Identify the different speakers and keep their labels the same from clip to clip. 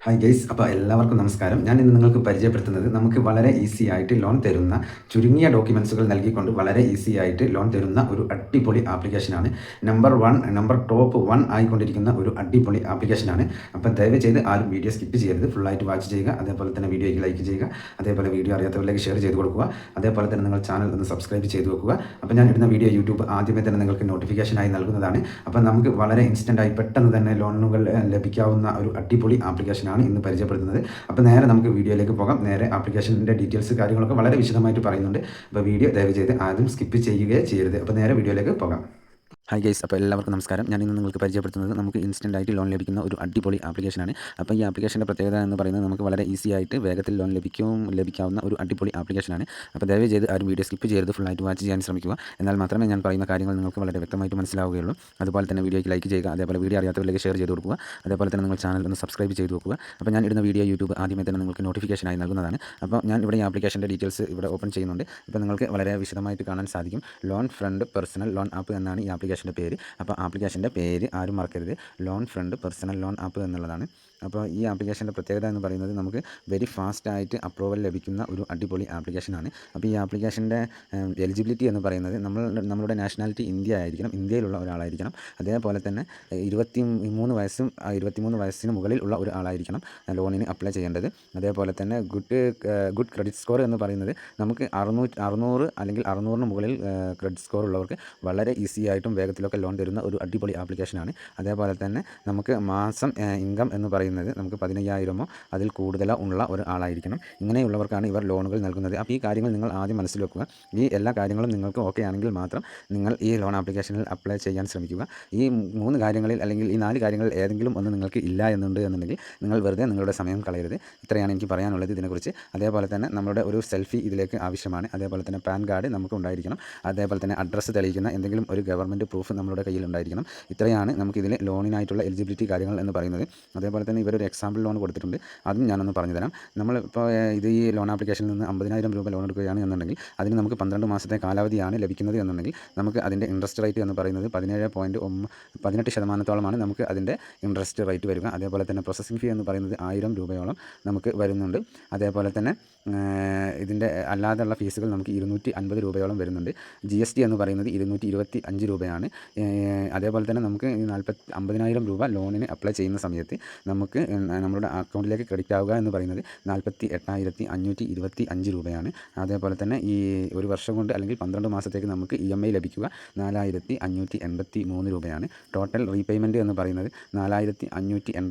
Speaker 1: Hi guys, അപ്പോൾ എല്ലാവർക്കും നമസ്കാരം. ഞാൻ ഇന്ന് നിങ്ങൾക്ക് പരിചയപ്പെടുത്തുന്നത് നമുക്ക് വളരെ ഈസി ആയിട്ട് ലോൺ തരുന്ന, ചുരുങ്ങിയ ഡോക്യുമെൻസുകൾ നൽകിക്കൊണ്ട് വളരെ ഈസി ആയിട്ട് ലോൺ തരുന്ന ഒരു അടിപൊളി ആപ്ലിക്കേഷനാണ്. നമ്പർ ടോപ്പ് 1 ആയിക്കൊണ്ടിരിക്കുന്ന ഒരു അടിപൊളി ആപ്ലിക്കേഷനാണ്. അപ്പോൾ ദയവ് ചെയ്ത് ആരും വീഡിയോ സ്കിപ്പ് ചെയ്യരുത്, ഫുള്ളായിട്ട് വാച്ച് ചെയ്യുക. അതേപോലെ തന്നെ വീഡിയോയ്ക്ക് ലൈക്ക് ചെയ്യുക. അതേപോലെ വീഡിയോ അറിയാത്തവരിലേക്ക് ഷെയർ ചെയ്ത് കൊടുക്കുക. അതേപോലെ തന്നെ നിങ്ങൾ ചാനൽ ഒന്ന് സബ്സ്ക്രൈബ് ചെയ്ത് വെക്കുക. അപ്പോൾ ഞാൻ ഇടുന്ന വീഡിയോ യൂട്യൂബ് ആദ്യമേ തന്നെ നിങ്ങൾക്ക് നോട്ടിഫിക്കേഷനായി നൽകുന്നതാണ്. അപ്പോൾ നമുക്ക് വളരെ ഇൻസ്റ്റൻ്റായി പെട്ടെന്ന് തന്നെ ലോണുകൾ ലഭിക്കാവുന്ന ഒരു അടിപൊളി ആപ്ലിക്കേഷനാണ് ഇന്ന് പരിചയപ്പെടുത്തുന്നത്. അപ്പോൾ നേരെ നമുക്ക് വീഡിയോയിലേക്ക് പോകാം. നേരെ ആപ്ലിക്കേഷൻ്റെ ഡീറ്റെയിൽസ് കാര്യങ്ങളൊക്കെ വളരെ വിശദമായിട്ട് പറയുന്നുണ്ട്. അപ്പോൾ വീഡിയോ ദയവ് ചെയ്ത് ആദ്യം സ്കിപ്പ് ചെയ്യുകയേ ചെയ്യരുത്. അപ്പോൾ നേരെ വീഡിയോയിലേക്ക് പോകാം. ഹായ് ഗൈസ്, അപ്പോൾ എല്ലാവർക്കും നമസ്കാരം. ഞാൻ ഇന്ന് നിങ്ങൾക്ക് പരിചയപ്പെടുത്തുന്നത് നമുക്ക് ഇൻസ്റ്റൻ്റ് ആയിട്ട് ലോൺ ലഭിക്കുന്ന ഒരു അടിപൊളി ആപ്ലിക്കേഷനാണ്. അപ്പോൾ ഈ ആപ്ലിക്കേഷൻ്റെ പ്രത്യേകത എന്ന് പറയുന്നത് നമുക്ക് വളരെ ഈസി ആയിട്ട് വേഗത്തിൽ ലോൺ ലഭിക്കാവുന്ന ഒരു അടിപൊളി ആപ്ലിക്കേഷനാണ്. അപ്പോൾ ദയവ് ചെയ്ത് ആരും വീഡിയോ സ്കിപ്പ് ചെയ്യരുത്, ഫുള്ളായിട്ട് വാച്ച് ചെയ്യാൻ ശ്രമിക്കുക. എന്നാൽ മാത്രമേ ഞാൻ പറയുന്ന കാര്യങ്ങൾ നിങ്ങൾക്ക് വളരെ വ്യക്തമായിട്ട് മനസ്സിലാവുകയുള്ളൂ. അതുപോലെ തന്നെ വീഡിയോയ്ക്ക് ലൈക്ക് ചെയ്യുക. അതേപോലെ വീഡിയോ അറിയാത്തവരിലേക്ക് ഷെയർ ചെയ്ത് കൊടുക്കുക. അതേപോലെ തന്നെ നിങ്ങൾ ചാനൽ ഒന്ന് സബ്സ്ക്രൈബ് ചെയ്ത് വെക്കുക. അപ്പോൾ ഞാൻ ഇടുന്ന വീഡിയോ യൂട്യൂബ് ആദ്യമേ തന്നെ നിങ്ങൾക്ക് നോട്ടിഫിക്കേഷനായി നൽകുന്നതാണ്. അപ്പോൾ ഞാൻ ഇവിടെ ഈ ആപ്ലിക്കേഷൻ്റെ ഡീറ്റെയിൽസ് ഇവിടെ ഓപ്പൺ ചെയ്യുന്നുണ്ട്. ഇപ്പോൾ നിങ്ങൾക്ക് വളരെ വിശദമായിട്ട് കാണാൻ സാധിക്കും. Loan friend personal loan app എന്നാണ് ഈ ആപ്ലിക്കേഷൻ്റെ പേര്. അപ്പോൾ ആപ്ലിക്കേഷൻ്റെ പേര് ആരും മറക്കരുത്, loan friend personal loan app എന്നുള്ളതാണ്. അപ്പോൾ ഈ ആപ്ലിക്കേഷൻ്റെ പ്രത്യേകത എന്ന് പറയുന്നത് നമുക്ക് വെരി ഫാസ്റ്റായിട്ട് അപ്രൂവൽ ലഭിക്കുന്ന ഒരു അടിപൊളി ആപ്ലിക്കേഷനാണ്. അപ്പോൾ ഈ ആപ്ലിക്കേഷൻ്റെ എലിജിബിലിറ്റി എന്ന് പറയുന്നത് നമ്മളുടെ നാഷണാലിറ്റി ഇന്ത്യ ആയിരിക്കണം, ഇന്ത്യയിലുള്ള ഒരാളായിരിക്കണം. അതേപോലെ തന്നെ 23 വയസ്സിന് മുകളിൽ ഉള്ള ഒരാളായിരിക്കണം ലോണിന് അപ്ലൈ ചെയ്യേണ്ടത്. അതേപോലെ തന്നെ ഗുഡ് ക്രെഡിറ്റ് സ്കോർ എന്ന് പറയുന്നത് നമുക്ക് 600 അല്ലെങ്കിൽ 600 മുകളിൽ ക്രെഡിറ്റ് സ്കോർ ഉള്ളവർക്ക് വളരെ ഈസി ആയിട്ടും വേഗത്തിലൊക്കെ ലോൺ തരുന്ന ഒരു അടിപൊളി ആപ്ലിക്കേഷനാണ്. അതേപോലെ തന്നെ നമുക്ക് മാസം ഇൻകം എന്ന് പറയുന്നത് നമുക്ക് 15,000 അതിൽ കൂടുതലോ ഉള്ള ഒരാളായിരിക്കണം. ഇങ്ങനെയുള്ളവർക്കാണ് ഇവർ ലോണുകൾ നൽകുന്നത്. അപ്പോൾ ഈ കാര്യങ്ങൾ നിങ്ങൾ ആദ്യം മനസ്സിൽ വെക്കുക. ഈ എല്ലാ കാര്യങ്ങളും നിങ്ങൾക്ക് ഓക്കെ ആണെങ്കിൽ മാത്രം നിങ്ങൾ ഈ ലോൺ ആപ്ലിക്കേഷനിൽ അപ്ലൈ ചെയ്യാൻ ശ്രമിക്കുക. ഈ 3 കാര്യങ്ങളിൽ അല്ലെങ്കിൽ ഈ 4 കാര്യങ്ങളിൽ ഏതെങ്കിലും ഒന്ന് നിങ്ങൾക്ക് ഇല്ല എന്നുണ്ടെങ്കിൽ നിങ്ങൾ വെറുതെ നിങ്ങളുടെ സമയം കളയരുത്. ഇത്രയാണ് എനിക്ക് പറയാനുള്ളത് ഇതിനെക്കുറിച്ച്. അതേപോലെ തന്നെ നമ്മുടെ ഒരു സെൽഫി ഇതിലേക്ക് ആവശ്യമാണ്. അതേപോലെ തന്നെ പാൻ കാർഡ് നമുക്ക് ഉണ്ടായിരിക്കണം. അതേപോലെ തന്നെ അഡ്രസ്സ് തെളിയിക്കുന്ന എന്തെങ്കിലും ഒരു ഗവൺമെൻറ് പ്രൂഫ് നമ്മുടെ കയ്യിൽ ഉണ്ടായിരിക്കണം. ഇത്രയാണ് നമുക്കിതിൽ ലോണിനായിട്ടുള്ള എലിജിബിലിറ്റി കാര്യങ്ങൾ എന്ന് പറയുന്നത്. അതേപോലെ തന്നെ ഇവരൊരു എക്സാമ്പിൾ ലോൺ കൊടുത്തിട്ടുണ്ട്, അതും ഞാനൊന്ന് പറഞ്ഞു തരാം. നമ്മളിപ്പോൾ ഈ ലോൺ ആപ്ലിക്കേഷനിൽ നിന്ന് 50,000 രൂപ ലോൺ എടുക്കുകയാണ് എന്നുണ്ടെങ്കിൽ അതിന് നമുക്ക് 12 മാസത്തെ കാലാവധിയാണ് ലഭിക്കുന്നത് എന്നുണ്ടെങ്കിൽ നമുക്ക് അതിൻ്റെ ഇൻട്രസ്റ്റ് റേറ്റ് എന്ന് പറയുന്നത് 18% നമുക്ക് അതിൻ്റെ ഇൻട്രസ്റ്റ് റേറ്റ് വരിക. അതേപോലെ തന്നെ പ്രോസസ്സിംഗ് ഫീ എന്ന് പറയുന്നത് 1000 രൂപയോളം നമുക്ക് വരുന്നുണ്ട്. അതേപോലെ തന്നെ ഇതിൻ്റെ അല്ലാതെയുള്ള ഫീസുകൾ നമുക്ക് 250 രൂപയോളം വരുന്നുണ്ട്. GST എന്ന് പറയുന്നത് 225 രൂപയാണ്. അതേപോലെ തന്നെ നമുക്ക് 50,000 രൂപ ലോണിന് അപ്ലൈ ചെയ്യുന്ന സമയത്ത് നമുക്ക് നമ്മുടെ അക്കൗണ്ടിലേക്ക് ക്രെഡിറ്റ് ആവുക എന്ന് പറയുന്നത് 48,525 രൂപയാണ്. അതേപോലെ തന്നെ ഈ ഒരു വർഷം കൊണ്ട് അല്ലെങ്കിൽ 12 മാസത്തേക്ക് നമുക്ക് EMI ലഭിക്കുക 4,583 രൂപയാണ്. ടോട്ടൽ റീപേയ്മെൻറ്റ് എന്ന് പറയുന്നത് 4,583 ×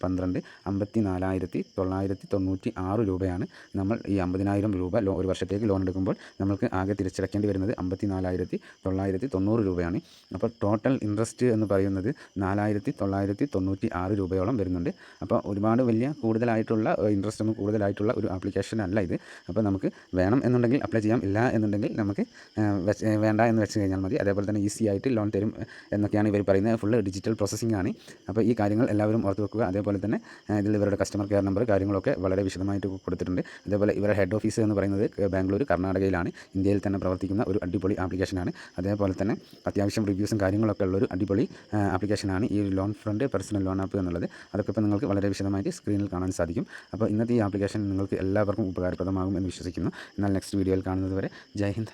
Speaker 1: 12 54,996 രൂപയാണ്. നമ്മൾ ഈ 50,000 രൂപ ഒരു വർഷത്തേക്ക് ലോൺ എടുക്കുമ്പോൾ നമുക്ക് ആകെ തിരിച്ചടക്കേണ്ടി വരുന്നത് 54,990 രൂപയാണ്. അപ്പോൾ ടോട്ടൽ ഇൻട്രസ്റ്റ് എന്ന് പറയുന്നത് 4,996 രൂപയോളം വരുന്നുണ്ട്. അപ്പോൾ ഒരുപാട് കൂടുതലായിട്ടുള്ള ഇൻട്രസ്റ്റ് ഒന്നും കൂടുതലായിട്ടുള്ള ഒരു ആപ്ലിക്കേഷൻ അല്ല ഇത്. അപ്പോൾ നമുക്ക് വേണം എന്നുണ്ടെങ്കിൽ അപ്ലൈ ചെയ്യാം, ഇല്ല എന്നുണ്ടെങ്കിൽ നമുക്ക് വേണ്ട എന്ന് വെച്ച് കഴിഞ്ഞാൽ മതി. അതേപോലെ തന്നെ ഈസി ആയിട്ട് ലോൺ തരും എന്നൊക്കെയാണ് ഇവർ പറയുന്നത്. ഫുള്ള് ഡിജിറ്റൽ പ്രോസസ്സിംഗ് ആണ്. അപ്പോൾ ഈ കാര്യങ്ങൾ എല്ലാവരും ഓർത്ത് വെക്കുക. അതേപോലെ തന്നെ ഇതിൽ ഇവരുടെ കസ്റ്റമർ കെയർ നമ്പർ കാര്യങ്ങളൊക്കെ വളരെ വിശദമായിട്ട് കൊടുത്തിട്ടുണ്ട്. അതേപോലെ ഇവരുടെ ഹെഡ് ഓഫീസ് എന്ന് പറയുന്നത് ബാംഗ്ലൂർ, കർണാടകയിലാണ്. ഇന്ത്യയിൽ തന്നെ പ്രവർത്തിക്കുന്ന ഒരു അടിപൊളി ആപ്ലിക്കേഷനാണ്. അതേപോലെ തന്നെ അത്യാവശ്യം റിവ്യൂസും കാര്യങ്ങളൊക്കെ ഉള്ളൊരു അടിപൊളി ആപ്ലിക്കേഷനാണ് ഈ loan friend personal loan app എന്നുള്ളത്. അതൊക്കെ ഇപ്പോൾ നിങ്ങൾക്ക് വളരെ വിശദമായിട്ട് സ്ക്രീനിൽ കാണാൻ സാധിക്കും. അപ്പോൾ ഇന്നത്തെ ഈ ആപ്ലിക്കേഷൻ നിങ്ങൾക്ക് എല്ലാവർക്കും ഉപകാരപ്രദമാകും എന്ന് വിശ്വസിക്കുന്നു. എന്നാൽ നെക്സ്റ്റ് വീഡിയോയിൽ കാണുന്നത് വരെ ജയ് ഹിന്ദ്.